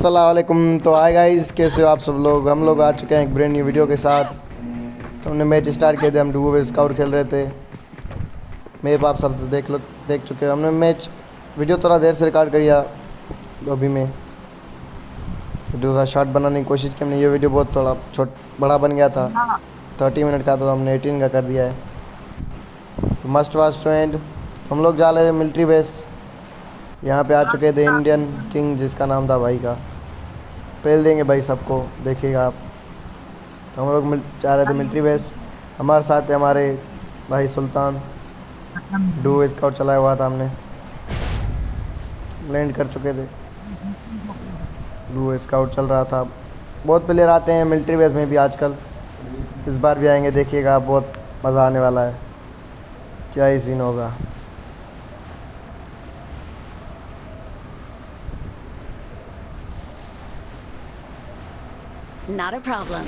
अस्सलाम वालेकुम। तो हाय गाइस, कैसे हो आप सब लोग। हम लोग आ चुके हैं एक ब्रांड न्यू वीडियो के साथ। तो हमने मैच स्टार्ट किए थे, हम डुओ स्काउट खेल रहे थे। मैप आप सब तो देख चुके हो। हमने मैच वीडियो थोड़ा देर से रिकॉर्ड किया अभी में, वीडियो का शॉर्ट बनाने की कोशिश की हमने। ये वीडियो बहुत थोड़ा बड़ा बन गया था, 30 मिनट का, तो हमने 18 का कर दिया है। तो मस्ट वॉच टू एंड। हम लोग जा रहे थे मिलिट्री बेस। यहाँ पे आ चुके थे इंडियन किंग, जिसका नाम था भाई का। पेल देंगे भाई सबको, देखिएगा आप। तो हम लोग जा रहे थे मिलिट्री बेस। हमारे साथ है हमारे भाई सुल्तान। डू स्काउट चलाया हुआ था हमने, लैंड कर चुके थे। डू स्काउट चल रहा था। बहुत प्लेयर आते हैं मिलिट्री बेस में भी आजकल। इस बार भी आएंगे, देखिएगा आप, बहुत मज़ा आने वाला है। क्या ही सीन होगा। Not a problem.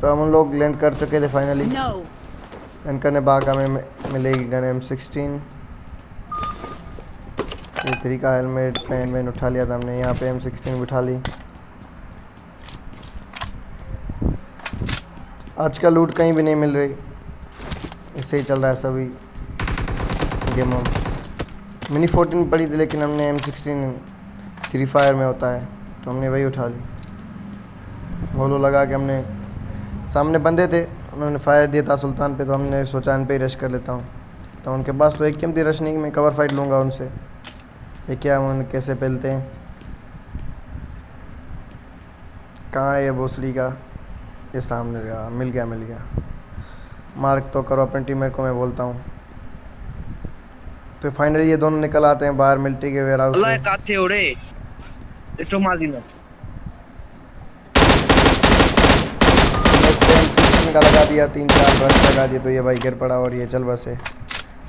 तो हम लोग लैंड कर चुके थे फाइनली। No. लैंड करने बाद हमें मिलेगी गन M16। ये 3 का हेलमेट पेन वेन उठा लिया था हमने। यहाँ पे M16 उठा ली। आजकल लूट कहीं भी नहीं मिल रही, इससे ही चल रहा है सभी गेमों में। मिनी 14 पड़ी थी, लेकिन हमने M16 फ्री फायर में होता है, तो हमने वही उठा ली। वोलो लगा के हमने, सामने बंदे थे, उन्होंने फायर दिया था सुल्तान पे, तो हमने सोचा इन पे ही रश कर लेता हूँ। तो उनके पास तो एक गेम थी रश नहीं, मैं कवर फाइट लूँगा उनसे। ये क्या उन कैसे पहलते हैं। कहाँ है ये भोसड़ी का। ये सामने गया, मिल गया। मार्क तो करो अपने टीममेट को, मैं बोलता हूँ। तो फाइनली ये दोनों निकल आते हैं बाहर मिलिट्री के वेयर हाउस से। का लगा दिया, 3-4 रश लगा दिए, तो ये भाई गिर पड़ा। और ये चल बस है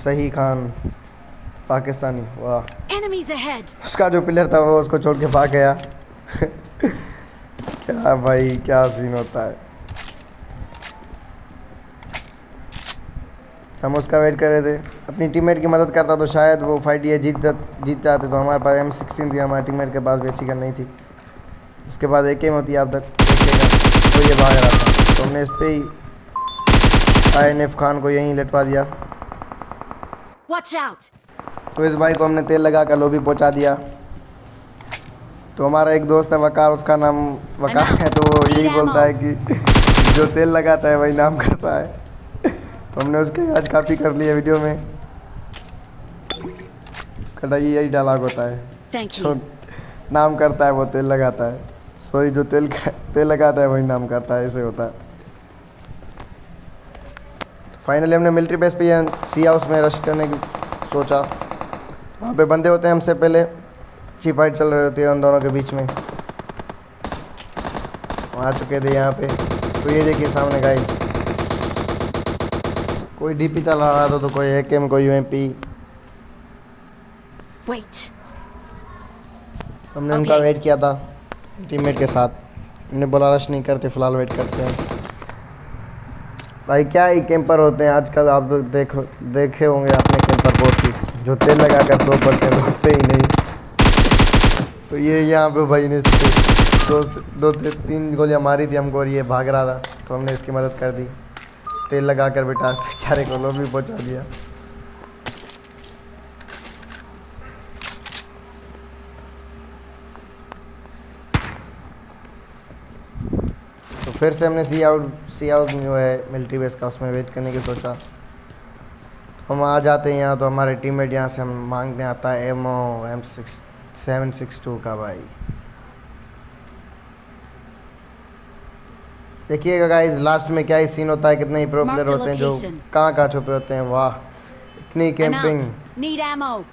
सही खान, पाकिस्तानी। वाह, Enemies ahead. उसका जो प्लेयर था वो उसको छोड़ के भाग गया। क्या भाई, क्या सीन होता है। हम उसका वेट कर रहे थे, अपनी टीममेट की मदद करता तो शायद वो फाइट ये जीत जाते। तो हमारे पास M16 थी, हमारे टीममेट के पास भी अच्छी गन नहीं थी। उसके बाद एक गेम होती है, आप तक देखिएगा। तो ये भाग रहा था, तो हमने इस पर ही INF खान को यहीं लटवा दिया। Watch out. तो इस भाई को हमने तेल लगा कर लोबी पहुंचा दिया। तो हमारा एक दोस्त है वकार, उसका नाम वकार है, तो वो यही बोलता है कि जो तेल लगाता है वही नाम करता है। तो हमने उसके आज काफ़ी कर लिया वीडियो में। उसका यही डायलॉग होता है, जो नाम करता है वो तेल लगाता है। सॉरी, जो तेल लगाता है वही नाम करता है, ऐसे होता है। फाइनली हमने मिलिट्री बेस पे या सी हाउस में रश करने की सोचा। वहाँ पे बंदे होते हैं हमसे पहले, अच्छी फाइट चल रही होती है उन दोनों के बीच में। आ चुके थे यहाँ पे। तो ये देखिए सामने गाइस, कोई DP चला रहा था, तो कोई AKM, कोई UMP। Wait. हमने उनका वेट किया था टीममेट के साथ। हमने बोला रश नहीं करते, फिलहाल वेट करते हैं। भाई क्या ही कैंपर होते हैं आजकल, आप तो देखे होंगे आपने कैंपर बहुत ही, जो तेल लगा कर 100% होते ही नहीं। तो ये यहाँ पे भाई ने 2-3 गोलियाँ मारी थी हमको, और ये भाग रहा था, तो हमने इसकी मदद कर दी। तेल लगा कर बेचारे को लोग भी पहुँचा दिया। तो फिर से हमने सी आउट जो है मिलिट्री बेस का, उसमें वेट करने की सोचा। हम आ जाते हैं यहाँ, तो हमारे टीममेट यहाँ से हम मांगने आता है एमओ M762 का। भाई देखिएगा गाइस, लास्ट में क्या ही सीन होता है। कितने ही प्रो प्लेयर होते हैं जो कहाँ छुपे होते हैं। वाह, इतनी कैंपिंग। Need ammo.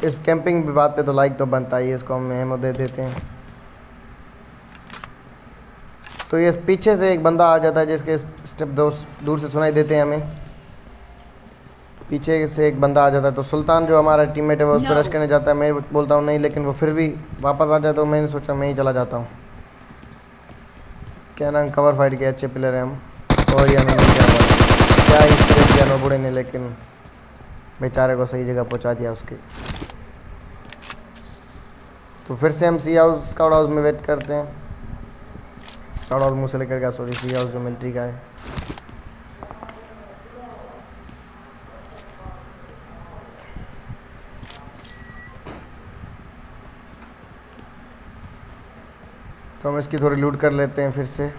इस कैंपिंग बात पे तो लाइक तो बनता ही है, इसको हम एमओ दे देते हैं। तो ये पीछे से एक बंदा आ जाता है, जिसके स्टेप दूर से सुनाई देते हैं हमें। पीछे से एक बंदा आ जाता है, तो सुल्तान जो हमारा टीममेट है वो उस पर रश करने जाता है। मैं बोलता हूँ नहीं, लेकिन वो फिर भी वापस आ जाता है, तो मैंने सोचा मैं ही चला जाता हूँ। क्या नाम, कवर फाइट के अच्छे प्लेयर हैं हम। और ये हमें क्या इस तरह दिया नोबुड़े ने, लेकिन बेचारे को सही जगह पहुंचा दिया उसके। तो फिर से हम सी हाउस स्काउट हाउस में वेट करते हैं। स्काउट हाउस मुँह से लेकर गया, सॉरी सी हाउस जो मिलिट्री का है। तो हम इसकी थोड़ी लूट कर लेते हैं फिर से।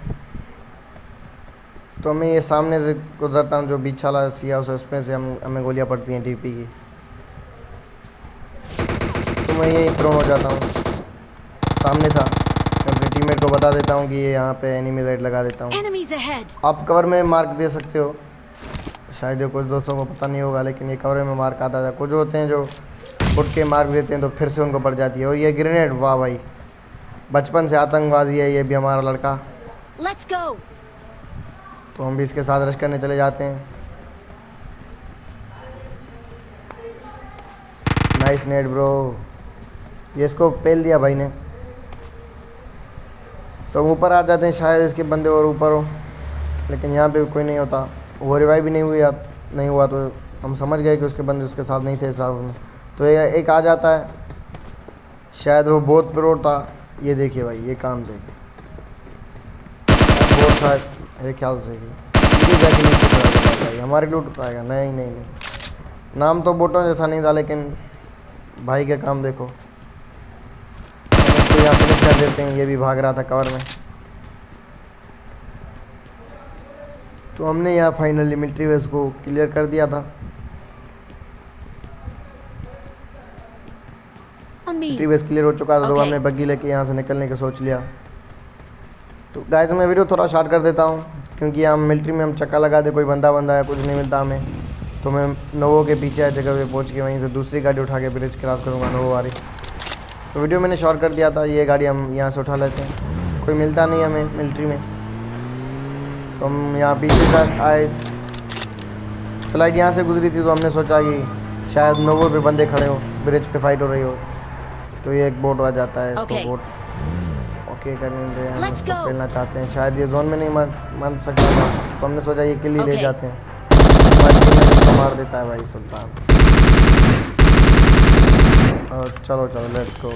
तो मैं ये सामने से गुजरता हूँ, जो बीच वाला सी हाउस है उसमें से हमें गोलियाँ पड़ती हैं टीपी की। तो मैं यही प्रोन हो जाता हूँ, सामने था। मैं अपने टीममेट को बता देता हूँ कि ये यहाँ पे एनिमी लाइट लगा देता हूँ। Enemies ahead. आप कवर में मार्क दे सकते हो, शायद ये कुछ दोस्तों को पता नहीं होगा, लेकिन ये कवर में मार्क आता है। कुछ होते हैं जो उठ के मार्क देते हैं तो फिर से उनको पड़ जाती है। और ये ग्रेनेड, वाह भाई, बचपन से आतंकवादी है ये भी हमारा लड़का। Let's go. तो हम भी इसके साथ रश करने चले जाते हैं। नाइस नेट ब्रो, ये इसको पेल दिया भाई ने। तो हम ऊपर आ जाते हैं, शायद इसके बंदे और ऊपर हो, लेकिन यहाँ पे कोई नहीं होता। वो रिवाइव भी नहीं हुआ तो हम समझ गए कि उसके बंदे उसके साथ नहीं थे साथ में। तो ये एक आ जाता है, शायद वो बहुत प्रो था। ये देखिए भाई, ये काम देखिए, बहुत था मेरे ख्याल से कि जाके नीचे चला जाता भाई, हमारे लूट पाएगा। नहीं, नाम तो बोटों जैसा नहीं था, लेकिन भाई का काम देखो। तो यहाँ फिनिश कर देते हैं, ये भी भाग रहा था कवर में। तो हमने यहाँ फाइनली मिलिट्री बेस को क्लियर कर दिया था। मिलिट्री बेस क्लियर हो चुका था, तो हमने बग्गी लेके यहाँ से निकलने का सोच लिया। तो गाइस मैं वीडियो थोड़ा शॉर्ट कर देता हूँ, क्योंकि हम मिलिट्री में हम चक्का लगा दे, कोई बंदा है, कुछ नहीं मिलता हमें। तो मैं नोवो के पीछे जगह पे पहुँच के वहीं से दूसरी गाड़ी उठा के ब्रिज क्रॉस करूँगा, नोवो वाली। तो वीडियो मैंने शॉर्ट कर दिया था, ये गाड़ी हम यहाँ से उठा लेते हैं, कोई मिलता नहीं हमें मिलिट्री में। तो हम यहाँ पीछे से आए, फ्लाइट यहाँ से गुजरी थी, तो हमने सोचा कि शायद नोवो पे बंदे खड़े हो, ब्रिज पे फाइट हो रही हो। तो ये एक बोट आ जाता है, इसको बोट ओके करने दे, हम इसको खेलना चाहते हैं। शायद ये जोन में नहीं मर सकता था, तो हमने सोचा ये किल ही ले जाते हैं। इसको मार देता है भाई सुल्तान। और चलो लेट्स गो।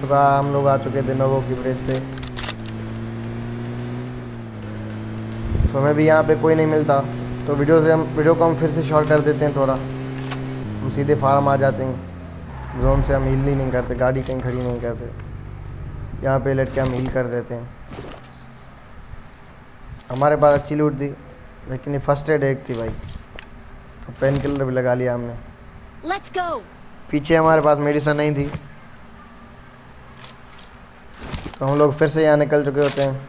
हम लोग आ चुके थे नोवो की ब्रिज पे। तो हमें भी यहाँ पे कोई नहीं मिलता, तो वीडियो को हम फिर से शॉर्ट कर देते हैं थोड़ा। हम सीधे फार्म आ जाते हैं, जोन से हम हील ही नहीं करते, गाड़ी कहीं खड़ी नहीं करते, यहाँ पे लेट के हम हील कर देते हैं। हमारे पास अच्छी लूट थी, लेकिन ये फर्स्ट एड एक थी भाई, तो पेन किलर भी लगा लिया हमने। Let's go. पीछे हमारे पास मेडिसिन नहीं थी, तो हम लोग फिर से यहाँ निकल चुके होते हैं।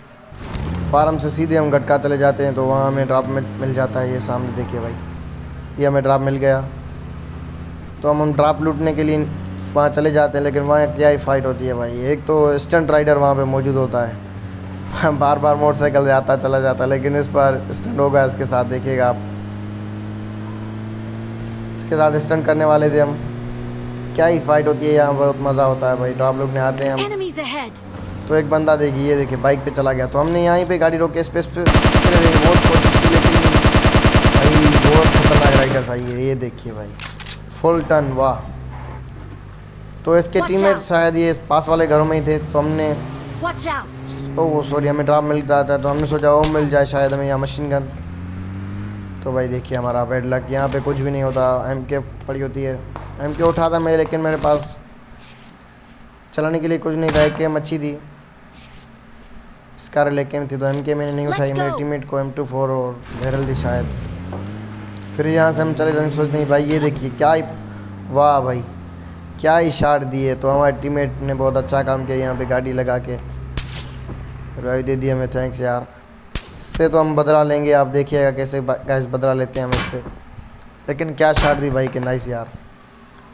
फार्म से सीधे हम गटका चले जाते हैं, तो वहाँ हमें ड्रॉप मिल जाता है। ये सामने देखिए भाई, ये हमें ड्रॉप मिल गया। तो हम ड्रॉप लूटने के लिए वहाँ चले जाते हैं, लेकिन वहाँ क्या ही फाइट होती है भाई। एक तो स्टंट राइडर वहाँ पे मौजूद होता है, बार मोटरसाइकिल से आता चला जाता है, लेकिन इस बार स्टंट होगा इसके साथ, देखिएगा आप। इसके साथ स्टंट करने वाले थे हम, क्या ही फाइट होती है यहाँ, बहुत मज़ा होता है भाई। ड्रॉप लूटने आते हैं हम, तो एक बंदा देखिए, ये देखिए बाइक पे चला गया। तो हमने यहीं पे गाड़ी रोक के स्पेस पे बहुत कोशिश की, लेकिन भाई बहुत खतरनाक राइडर था ये देखिए भाई, फुल टर्न, वाह। तो इसके टीममेट शायद ये पास वाले घरों में ही थे, तो हमने ओह सॉरी, हमें ड्रॉप मिल जाता है, तो हमने सोचा वो मिल जाए शायद हमें यहाँ मशीन गन। तो भाई देखिए हमारा बैड लक, यहाँ पे कुछ भी नहीं होता, MK पड़ी होती है। MK उठा था मैं, लेकिन मेरे पास चलाने के लिए कुछ नहीं था। एक अच्छी थी, स्कार लेके थी, तो MK मैंने नहीं उठाई। मेरे टीममेट को M24 और बैरल थी शायद। फिर यहाँ से हम चले जाएंगे, सोचते हैं भाई ये देखिए क्या ही, वाह भाई क्या ही शॉट दिए। तो हमारे टीममेट ने बहुत अच्छा काम किया, यहाँ पे गाड़ी लगा के रिवाइव दे दिया हमें, थैंक्स यार। इससे तो हम बदला लेंगे, आप देखिएगा कैसे गैस बदला लेते हैं हम इससे। लेकिन क्या शॉट दी भाई के, नाइस यार।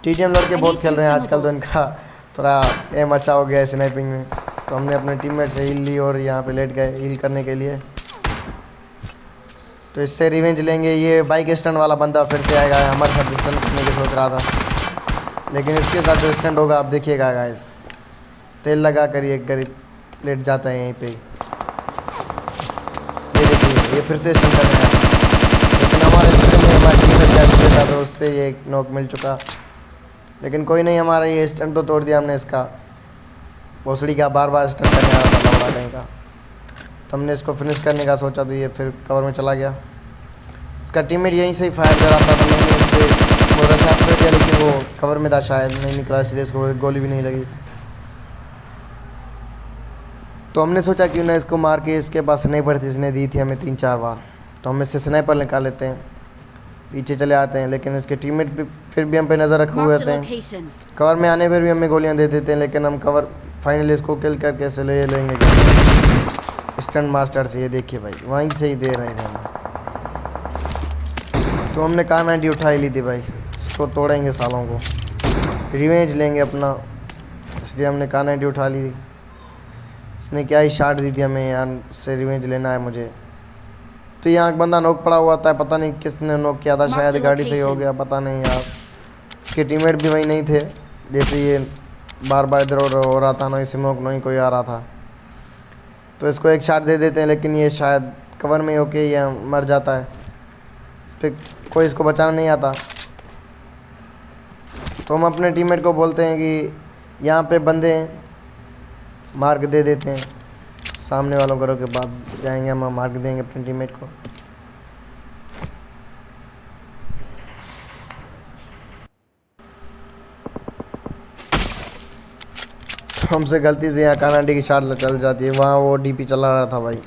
TDM लड़के बहुत खेल रहे हैं आजकल, तो इनका थोड़ा एम अच्छा हो गया है स्नाइपिंग में। तो हमने अपने टीममेट से हील ली और यहाँ पे लेट गए हील करने के लिए। तो इससे रिवेंज लेंगे। ये बाइक स्टंट वाला बंदा फिर से आएगा, हमारे साथ स्टंट करने की सोच रहा था, लेकिन इसके साथ जो स्टंट होगा आप देखिएगा गाइस। तेल लगा कर ये गरीब लेट जाता है यहीं पे। ये देखिए, ये फिर से स्टन करने आया, लेकिन हमारे स्टन में हमारी टीम में कैच देता तो उससे ये एक नॉक मिल चुका। लेकिन कोई नहीं, हमारा ये स्टन तो तोड़ दिया हमने इसका। भोसड़ी का बार बार स्टन करने आ रहा था लौड़ा कहीं का, तो हमने इसको फिनिश करने का सोचा तो ये फिर कवर में चला गया। इसका टीममेट यहीं से ही फायर कर रहा था, तो मैंने इस पर बहुत अच्छा कर दिया, लेकिन वो कवर में था शायद, नहीं निकला, इसलिए इसको गोली भी नहीं लगी। तो हमने सोचा क्यों ना इसको मार के, इसके पास स्नाइपर थी, इसने दी थी हमें 3-4 बार, तो हम इससे स्नाइपर निकाल लेते हैं, पीछे चले आते हैं। लेकिन इसके टीममेट भी फिर भी हम पे नज़र रखे हुए Marked होते a हैं, location. कवर में आने पर भी हमें गोलियां दे देते हैं, लेकिन हम कवर फाइनली इसको किल करके ऐसे ले लेंगे स्टंट मास्टर से। ये देखिए भाई, वहीं से ही दे रहे थे हम, तो हमने कहा 90 उठा ही ली थी भाई, इसको तोड़ेंगे सालों को, रिवेंज लेंगे अपना, इसलिए हमने कहा 90 उठा ली थी। इसने क्या ही शाट दी थी हमें, यहाँ से रिवेंज लेना है मुझे। तो यहाँ एक बंदा नॉक पड़ा हुआ था, पता नहीं किसने नॉक किया था, शायद गाड़ी से ही हो गया, पता नहीं यार। इसके टीममेट भी वहीं नहीं थे, जैसे ये बार बार इधर उधर हो रहा था, ना स्मोक नहीं कोई आ रहा था, तो इसको एक शाट दे देते हैं, लेकिन ये शायद कवर में होके ये मर जाता है, इस पर कोई इसको बचाना नहीं आता। तो हम अपने टीममेट को बोलते हैं कि यहाँ पे बंदे हैं, मार्क दे देते हैं, सामने वालों करो के बाद जाएंगे हम मार्क देंगे अपने टीममेट को। तो हमसे गलती से यहाँ कानाडी की शॉट चल जाती है, वहाँ वो डीपी चला रहा था भाई,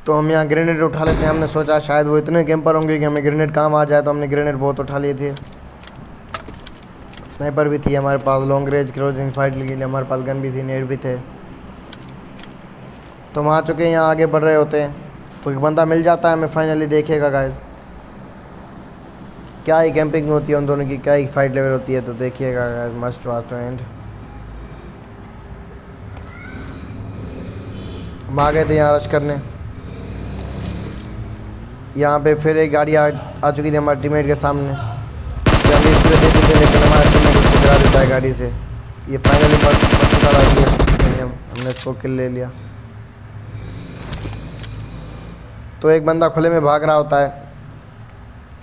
तो हम यहाँ ग्रेनेड उठा लेते हैं। हमने सोचा शायद वो इतने कैंपर होंगे कि हमें ग्रेनेड काम आ जाए, तो हमने ग्रेनेड बहुत उठा लिए थे। स्नाइपर भी थी हमारे पास, लॉन्ग रेंज क्लोजिंग फाइट के लिए हमारे पास गन भी थी, नेट भी थे, तो हम आ चुके हैं, यहाँ आगे बढ़ रहे होते हैं, तो एक बंदा मिल जाता है हमें फाइनली। देखिएगा गाइस, क्या ही कैंपिंग होती है उन दोनों की, क्या ही फाइट लेवल होती है, तो देखिएगा guys, must watch to end. हम आ गए थे यहाँ रश करने, यहाँ पे फिर एक गाड़ी आ चुकी थी हमारे टीममेट के सामने, जल्दी इसलिए देते थे, लेकिन हमारा टीममेट उसको गिरा देता है गाड़ी से। ये फाइनली हमने इसको किल ले लिया। तो एक बंदा खुले में भाग रहा होता है,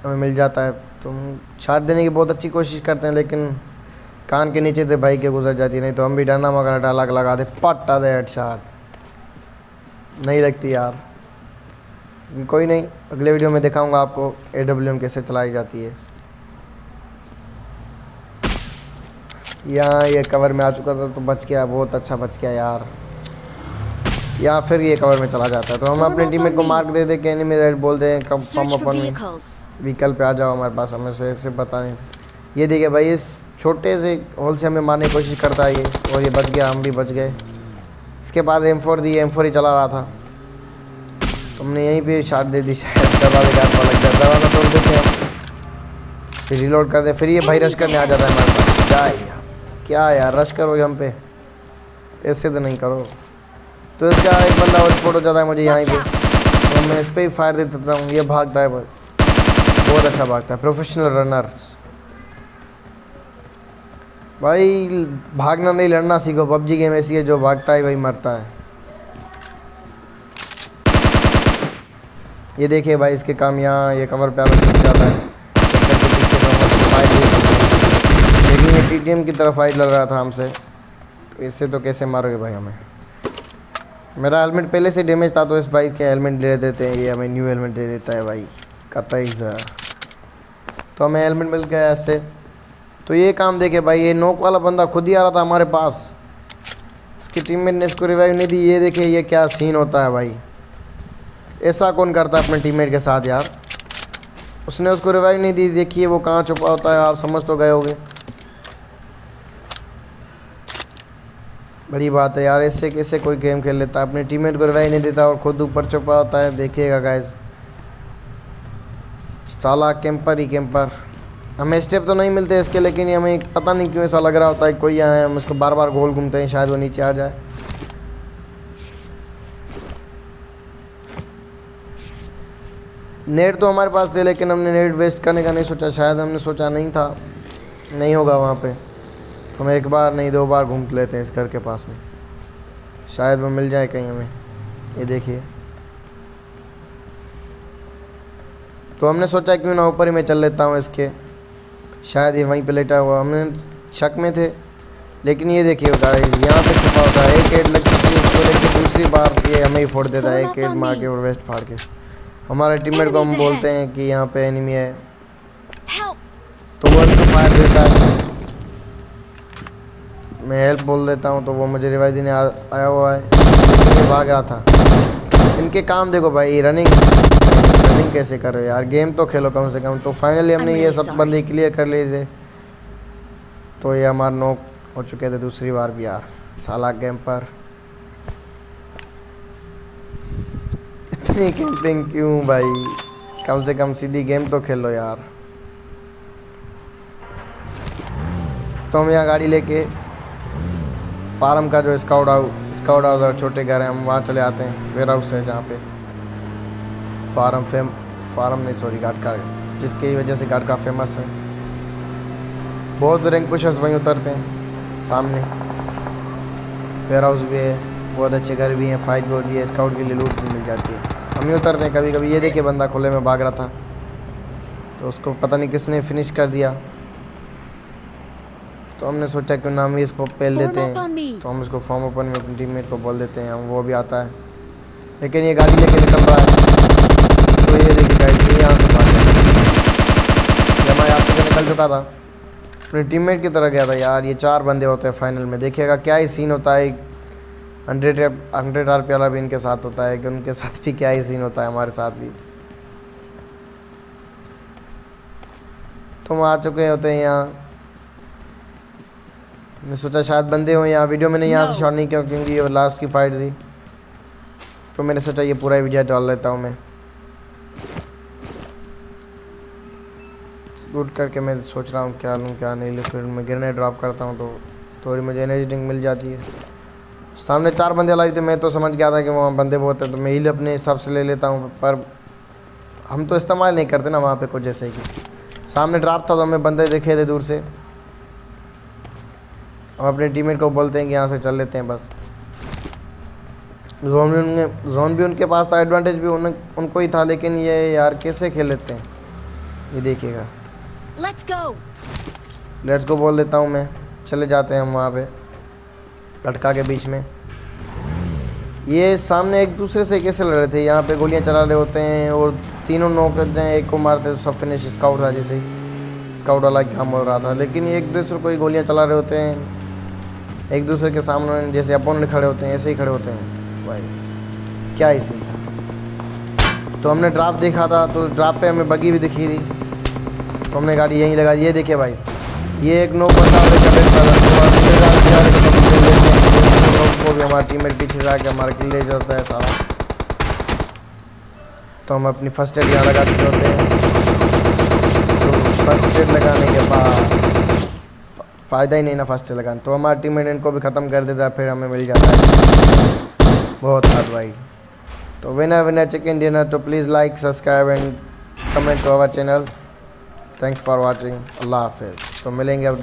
हमें मिल जाता है, तो हम शॉट देने की बहुत अच्छी कोशिश करते हैं, लेकिन कान के नीचे से भाई के गुजर जाती है, नहीं तो हम भी डरना मगर डायलॉग लगा दे, पट्टा दे हेडशॉट, नहीं लगती यार। कोई नहीं, अगले वीडियो में दिखाऊंगा आपको AWM कैसे चलाई जाती है। यहाँ ये कवर में आ चुका था तो बच गया, बहुत अच्छा बच गया यार। यहाँ फिर ये कवर में चला जाता है, तो हम अपने टीममेट को मार्क दे दे के एनिमी रेड बोल दें, कम Search for upon vehicles. Vehicle पे आ जाओ हमारे पास, हमें से ऐसे बताएं। ये देखिए भाई, इस छोटे से होल से हमें मारने की कोशिश करता है ये, और ये बच गया, हम भी बच गए। इसके बाद M4 दी, M4 ही चला रहा था, तो हमने यहीं पे शॉट दे दी, शायद दरवाजे का हाथ लग गया, दरवाज़ा तोड़ देते हैं, फिर रिलोड कर दे, फिर ये भाई रश करने आ जाता है हमारे पास। क्या यार, क्या यार, रश करोगे हम पे, ऐसे तो नहीं करो। तो इसका एक बंदा और स्पॉट हो जाता है मुझे यहाँ पे, तो मैं इस पर ही फायर दे देता हूँ, ये भागता है भाई, बहुत अच्छा भागता है, प्रोफेशनल रनर भाई। भागना नहीं लड़ना सीखो, PUBG गेम ऐसी है जो भागता है वही मरता है। ये देखिए भाई, इसके काम यहाँ ये कवर पे आकर दिख जाता है, लेकिन ये TTM की तरफ फाइट लड़ रहा था हमसे, तो इससे तो कैसे मारोगे भाई हमें। मेरा हेलमेट पहले से डैमेज था, तो इस बाइक के हेलमेट ले देते हैं, ये हमें न्यू हेलमेट दे देता है भाई, कतई सा। तो हमें हेलमेट मिल गया ऐसे। तो ये काम देखे भाई, ये नोक वाला बंदा खुद ही आ रहा था हमारे पास, इसके टीममेट ने इसको रिवाइव नहीं दी। ये देखिए ये क्या सीन होता है भाई, ऐसा कौन करता है अपने टीममेट के साथ यार। उसने उसको रिवाइव नहीं दी, देखिए वो कहाँ छुपा होता है, आप समझ तो गए होगे। बड़ी बात है यार, ऐसे कैसे कोई गेम खेल लेता है, अपने टीममेट को रिवाइव नहीं देता और खुद ऊपर छुपा होता है। देखिएगा गाइस, साला कैंपर ही कैंपर। हमें स्टेप तो नहीं मिलते इसके, लेकिन ये हमें पता नहीं क्यों ऐसा लग रहा होता है कोई यहाँ है, हम इसको बार बार गोल घूमते हैं, शायद वो नीचे आ जाए। नेट तो हमारे पास थे, लेकिन हमने नेट वेस्ट करने का नहीं सोचा, शायद हमने सोचा नहीं था, नहीं होगा वहाँ पे। हम एक बार नहीं 2 बार घूम लेते हैं इस घर के पास में, शायद वो मिल जाए कहीं हमें। ये देखिए तो हमने सोचा क्यों ना ऊपर ही मैं चल लेता हूँ इसके, शायद ये वहीं पे लेटा हुआ, हमने शक में थे। लेकिन ये देखिए गाइस यहाँ पे छुपा होता है, एक एड लग चुकी है इसको लेके, दूसरी बार ये हमें ही फोड़ देता है एक एड मार के और वेस्ट फाड़ के। हमारे टीममेट को हम बोलते हैं कि यहाँ पे एनिमी है, Help! तो वो उसको फायर देता है। मैं हेल्प बोल देता हूँ तो वो मुझे रिवाइव देने आया हुआ है, लेकिन ये भाग रहा था। इनके काम देखो भाई, रनिंग कैसे कर रहे हो यार, गेम तो खेलो कम से कम। तो फाइनली हमने ये सब बंदे क्लियर कर लिए थे, तो ये हमारा नॉक हो चुके थे दूसरी बार भी यार, साला गेम पर इतनी कैंपिंग क्यों भाई, कम से कम सीधी गेम तो खेलो यार। तो हम यहाँ गाड़ी लेके फार्म का जो स्काउट हाउस और छोटे घर हैं, हम वहाँ चले आते हैं। वेयर हाउस है जहाँ पे फार्म नहीं सॉरी गार्ड का, जिसकी वजह से गार्ड का फेमस है। बहुत रैंक पुशर्स वहीं उतरते हैं सामने। वेयर हाउस भी है, बहुत अच्छे घर भी हैं, फाइट भी होती है, स्काउट के लिए लूट भी मिल जाती है। हम ही उतरते हैं कभी कभी। ये देखिए बंदा खुले में भाग रहा था, तो उसको पता नहीं किसने फिनिश कर दिया, तो हमने सोचा क्यों ना हम ही इसको पेल देते हैं। तो हम इसको फॉर्म ओपन में अपनी टीममेट को बोल देते हैं, हम वो भी आता है, लेकिन ये गाड़ी लेके निकल रहा है। तो ये देखिए गाइस, ये यहाँ से भाग गया, जब मैं यहाँ से निकल चुका था, अपने टीममेट की तरह गया था यार। ये 4 बंदे होते हैं फाइनल में, देखिएगा क्या ही सीन होता है। 100 RP वाला भी इनके साथ होता है, कि उनके साथ भी क्या ही सीन होता है, हमारे साथ भी। तो हम आ चुके होते हैं यहाँ। मैं सोचा शायद बंदे हो यहाँ, वीडियो मैंने यहाँ से शॉट नहीं किया क्योंकि ये लास्ट की फाइट थी, तो मैंने सोचा ये पूरा वीडियो डाल लेता हूँ मैं। लूट करके मैं सोच रहा हूँ क्या लूँ क्या नहीं लूँ, फिर मैं ग्रेनेड ड्रॉप करता हूँ तो थोड़ी मुझे एनर्जी ड्रिंक मिल जाती है। सामने 4 बंदे लाए थे, मैं तो समझ गया था कि वहाँ बंदे बहुत हैं, तो मैं हील अपने हिसाब से ले लेता हूँ, पर हम तो इस्तेमाल नहीं करते ना वहाँ पे कुछ। जैसे कि सामने ड्रॉप था तो हमें बंदे दिखे थे दूर से, हम अपने टीममेट को बोलते हैं कि यहाँ से चल लेते हैं बस। जोन भी उनके पास था, एडवांटेज भी उनको ही था, लेकिन ये यार कैसे खेल लेते हैं, ये देखिएगा। लेट्स गो बोल देता हूँ मैं, चले जाते हैं हम वहाँ पे लटका के बीच में। ये सामने एक दूसरे से कैसे लड़ रहे थे, यहाँ पे गोलियाँ चला रहे होते हैं और तीनों नॉक करते हैं, एक को मारते तो सब फिनिश। स्काउट था, जैसे स्काउट वाला काम हो रहा था, लेकिन एक दूसरे को ही गोलियाँ चला रहे होते हैं, एक दूसरे के सामने जैसे अपोनेंट खड़े होते हैं ऐसे ही खड़े होते हैं भाई, क्या इसी। तो हमने ड्रॉप देखा था, तो ड्रॉप पे हमें बगी भी दिखी थी, तो हमने गाड़ी यहीं लगा दी। ये देखिए भाई, ये एक नोक बंदा को भी हमारा टीममेट पीछे से आके हमारा किल ले जाता है सारा। तो हम अपनी फर्स्ट एड यहाँ लगा चुके होते हैं। तो फर्स्ट एड लगाने के बाद फ़ायदा ही नहीं ना फर्स्ट एड लगाने, तो हमारा टीममेट इनको भी ख़त्म कर देता है, फिर हमें मिल जाता है बहुत हार्ड भाई। तो विनर चिकन डिनर। तो please like subscribe and comment to our channel. Thanks for watching. अल्लाह हाफिज़। तो मिलेंगे अब